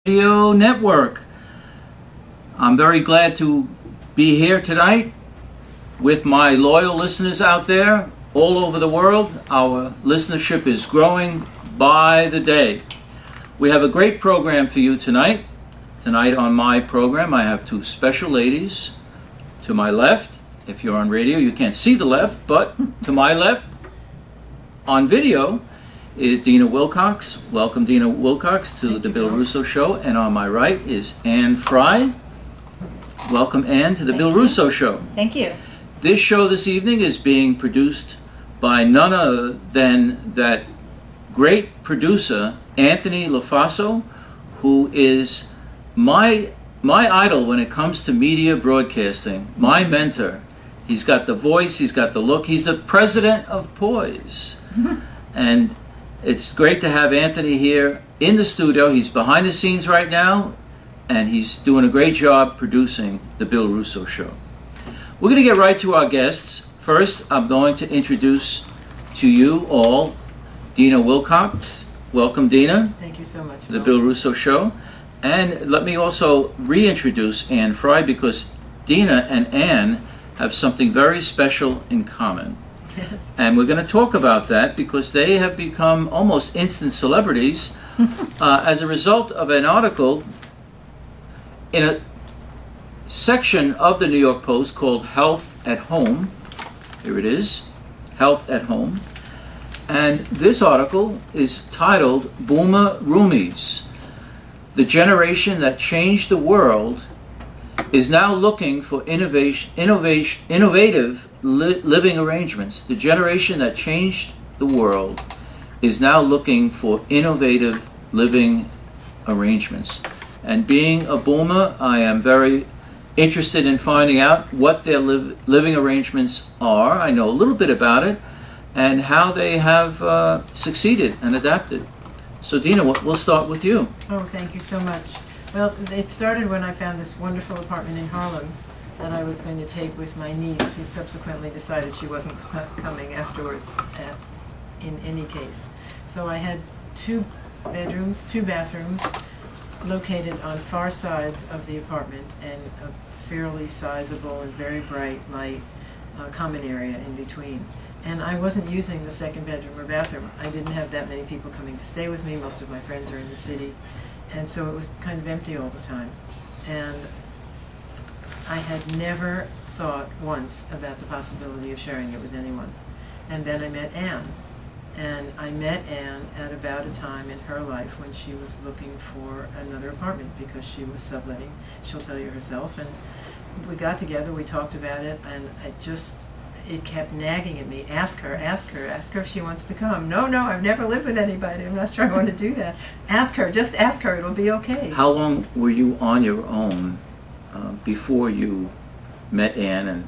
Radio Network. I'm very glad to be here tonight with my loyal listeners out there all over the world. Our listenership is growing by the day. We have a great program for you tonight. Tonight on my program I have two special ladies. To my left, if you're on radio you can't see the left, but to my left on video is Dina Wilcox. Welcome, Dina Wilcox, to the Bill Russo Show. And on my right is Ann Fry. Welcome, Ann, to the Bill Russo Show. Thank you. This show this evening is being produced by none other than that great producer, Anthony LaFaso, who is my idol when it comes to media broadcasting, my mentor. He's got the voice, he's got the look, he's the president of Poise. And it's great to have Anthony here in the studio. He's behind the scenes right now, and he's doing a great job producing the Bill Russo Show. We're going to get right to our guests. First, I'm going to introduce to you all Dina Wilcox. Welcome, Dina. Thank you so much, to the Bill Russo Show. And let me also reintroduce Ann Fry, because Dina and Ann have something very special in common. Yes. And we're going to talk about that because they have become almost instant celebrities as a result of an article in a section of the New York Post called Health at Home. Here it is, Health at Home. And this article is titled Boomer Roomies. The generation that changed the world is now looking for innovative living arrangements. The generation that changed the world is now looking for innovative living arrangements. And being a boomer, I am very interested in finding out what their living arrangements are. I know a little bit about it and how they have succeeded and adapted. So Dina, we'll start with you. Oh, thank you so much. Well, it started when I found this wonderful apartment in Harlem that I was going to take with my niece, who subsequently decided she wasn't coming afterwards in any case. So I had 2 bedrooms, 2 bathrooms located on far sides of the apartment, and a fairly sizable and very bright light common area in between. And I wasn't using the second bedroom or bathroom. I didn't have that many people coming to stay with me. Most of my friends are in the city. And so it was kind of empty all the time. And I had never thought once about the possibility of sharing it with anyone. And then I met Ann. And I met Ann at about a time in her life when she was looking for another apartment because she was subletting. She'll tell you herself. And we got together, we talked about it, and it kept nagging at me. Ask her if she wants to come. No, I've never lived with anybody. I'm not sure I want to do that. Ask her, just ask her, it'll be okay. How long were you on your own before you met Ann and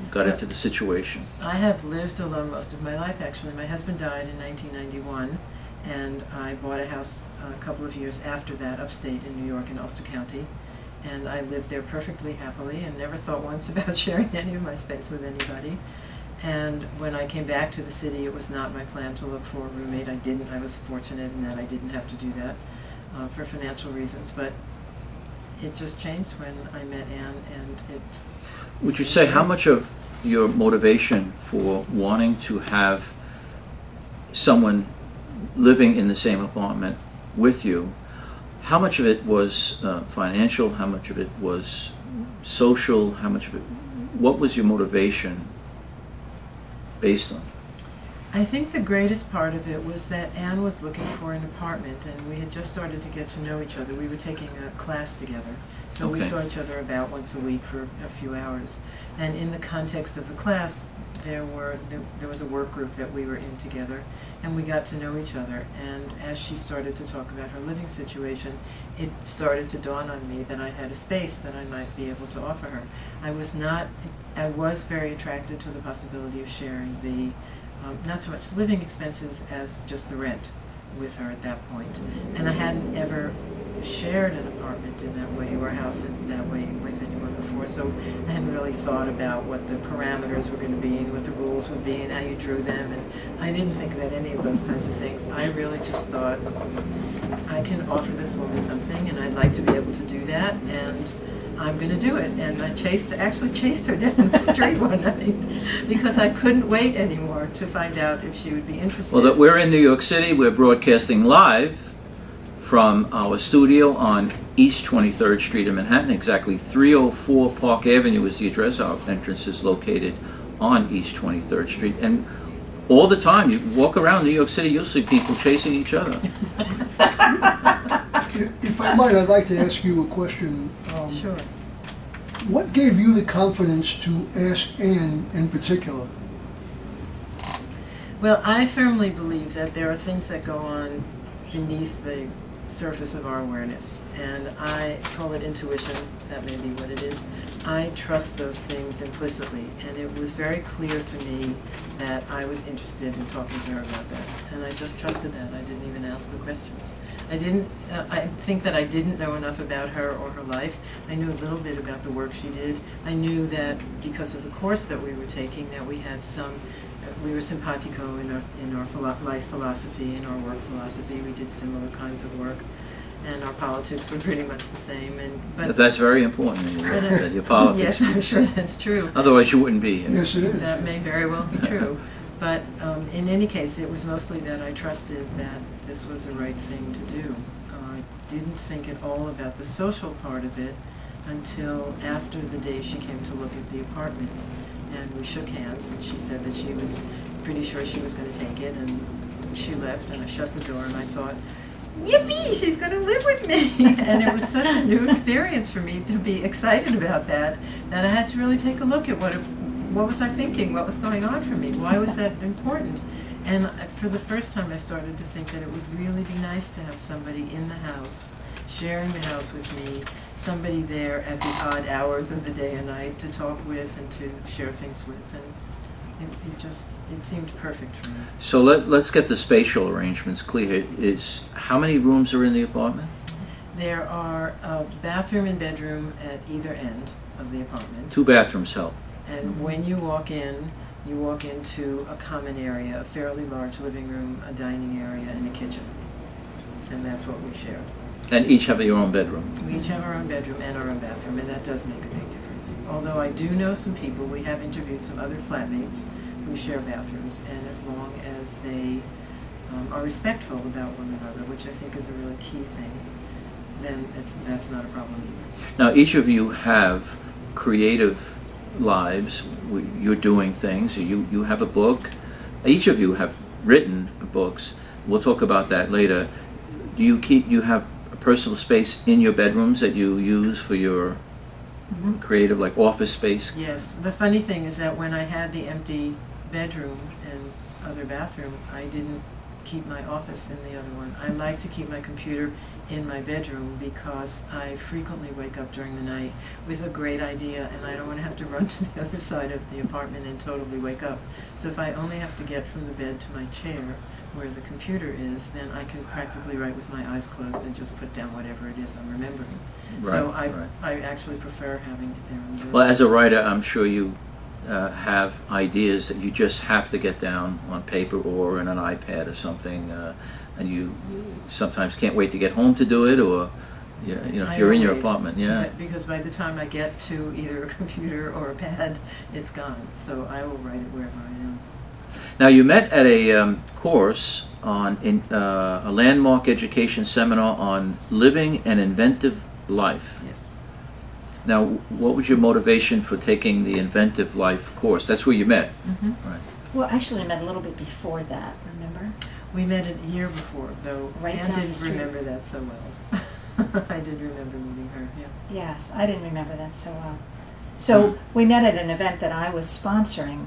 got into the situation? I have lived alone most of my life, actually. My husband died in 1991, and I bought a house a couple of years after that, upstate in New York in Ulster County. And I lived there perfectly happily and never thought once about sharing any of my space with anybody. And when I came back to the city, it was not my plan to look for a roommate. I was fortunate in that I didn't have to do that for financial reasons. But it just changed when I met Ann, and it... Would you say how much of your motivation for wanting to have someone living in the same apartment with you, how much of it was financial, how much of it was social, how much of it, what was your motivation based on? I think the greatest part of it was that Ann was looking for an apartment, and we had just started to get to know each other. We were taking a class together, so we saw each other about once a week for a few hours. And in the context of the class, there was a work group that we were in together, and we got to know each other. And as she started to talk about her living situation, it started to dawn on me that I had a space that I might be able to offer her. I was very attracted to the possibility of sharing the not so much living expenses as just the rent with her at that point. And I hadn't ever shared an apartment in that way or a house in that way with anyone before, so I hadn't really thought about what the parameters were going to be and what the rules would be and how you drew them, and I didn't think about any of those kinds of things. I really just thought, I can offer this woman something and I'd like to be able to do that, and I'm going to do it. And I actually chased her down the street one night because I couldn't wait anymore to find out if she would be interested. Well, that we're in New York City. We're broadcasting live from our studio on East 23rd Street in Manhattan. Exactly 304 Park Avenue is the address. Our entrance is located on East 23rd Street. And all the time, you walk around New York City, you'll see people chasing each other. If I might, I'd like to ask you a question. Sure. What gave you the confidence to ask Anne in particular? Well, I firmly believe that there are things that go on beneath the surface of our awareness, and I call it intuition. That may be what it is. I trust those things implicitly, and it was very clear to me that I was interested in talking to her about that, and I just trusted that. I didn't even ask the questions. I think that I didn't know enough about her or her life. I knew a little bit about the work she did. I knew that because of the course that we were taking, that we had we were simpatico in our life philosophy, in our work philosophy. We did similar kinds of work, and our politics were pretty much the same. But that's very important in your work, that your politics. Yes, I'm sure that's true. Otherwise, you wouldn't be here. Yes, it is. That may very well be true. But in any case, it was mostly that I trusted that this was the right thing to do. I didn't think at all about the social part of it until after the day she came to look at the apartment. And we shook hands, and she said that she was pretty sure she was going to take it, and she left, and I shut the door, and I thought, yippee, she's going to live with me! And it was such a new experience for me to be excited about that I had to really take a look at what was I thinking, what was going on for me, why was that important? And for the first time I started to think that it would really be nice to have somebody in the house, sharing the house with me, somebody there at the odd hours of the day and night to talk with and to share things with, and it seemed perfect for me. So let's get the spatial arrangements clear. How many rooms are in the apartment? There are a bathroom and bedroom at either end of the apartment. 2 bathrooms help. And when you walk in, you walk into a common area, a fairly large living room, a dining area, and a kitchen. And that's what we shared. And each have your own bedroom? We each have our own bedroom and our own bathroom, and that does make a big difference. Although I do know some people, we have interviewed some other flatmates who share bathrooms, and as long as they are respectful about one another, which I think is a really key thing, then that's not a problem either. Now, each of you have creative lives. You're doing things. You have a book. Each of you have written books. We'll talk about that later. Do you have a personal space in your bedrooms that you use for your creative, like office space? Yes. The funny thing is that when I had the empty bedroom and other bathroom, I didn't keep my office in the other one. I like to keep my computer in my bedroom because I frequently wake up during the night with a great idea, and I don't want to have to run to the other side of the apartment and totally wake up. So if I only have to get from the bed to my chair where the computer is, then I can practically write with my eyes closed and just put down whatever it is I'm remembering. Right, so right. I actually prefer having it there in the bedroom. Well, as a writer, I'm sure you have ideas that you just have to get down on paper or in an iPad or something, and you sometimes can't wait to get home to do it, or if you're in your apartment, because by the time I get to either a computer or a pad, it's gone. So I will write it wherever I am. Now, you met at a course on a landmark education seminar on living an inventive life. Yes. Now, what was your motivation for taking the Inventive Life course? That's where you met. Mm-hmm. Right. Well, actually, I met a little bit before that, remember? We met a year before, though Right Anne down the didn't street. remember that so well. I did remember meeting her, yeah. Yes, I didn't remember that so well. So we met at an event that I was sponsoring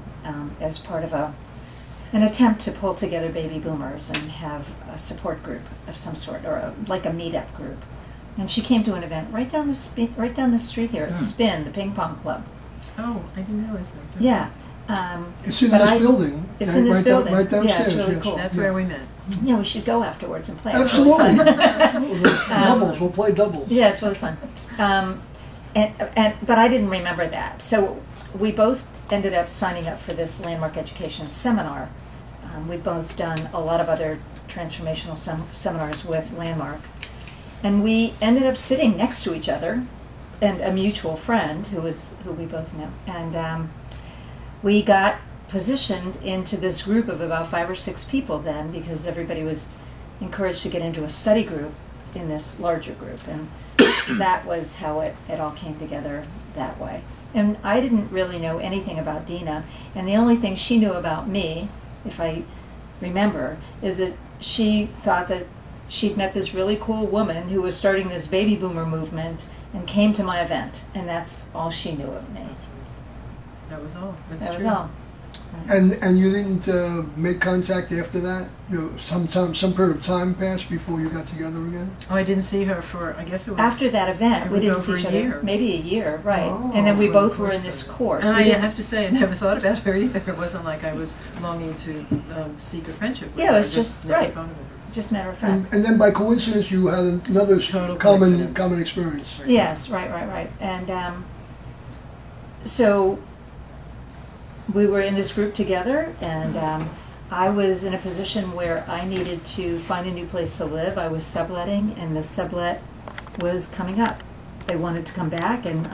as part of an attempt to pull together baby boomers and have a support group of some sort, or like a meetup group. And she came to an event right down the street here at Spin, the ping pong club. Oh, I didn't realize that. Yeah, It's in but this I- building. It's in this right building. Right Yeah, it's downstairs, really yes. cool. That's where we met. Yeah, we should go afterwards and play. It's really Absolutely. fun. Absolutely. Doubles, we'll play doubles. Yeah, it's really fun. But I didn't remember that. So we both ended up signing up for this landmark education seminar. We've both done a lot of other transformational seminars with Landmark. And we ended up sitting next to each other and a mutual friend who we both know. And we got positioned into this group of about 5 or 6 people then, because everybody was encouraged to get into a study group in this larger group. And that was how it all came together that way. And I didn't really know anything about Dina, and the only thing she knew about me, if I remember, is that she thought that she'd met this really cool woman who was starting this baby boomer movement and came to my event, and that's all she knew of me. That was all. That's That was true. all. And you didn't make contact after that? Some period of time passed before you got together again? Oh, I didn't see her for, I guess it was. After that event, it we was didn't see over each a other. year. Maybe a year, right? Oh. And then we When the both were in course this started. course. And We I didn't- have to say, I never thought about her either. It wasn't like I was longing to seek a friendship with Yeah, it her. was I just- never right. thought of it. just matter of fact. And then by coincidence, you had another Total common coincidence. experience. Right. Yes, right. And so we were in this group together, and I was in a position where I needed to find a new place to live. I was subletting, and the sublet was coming up. They wanted to come back, and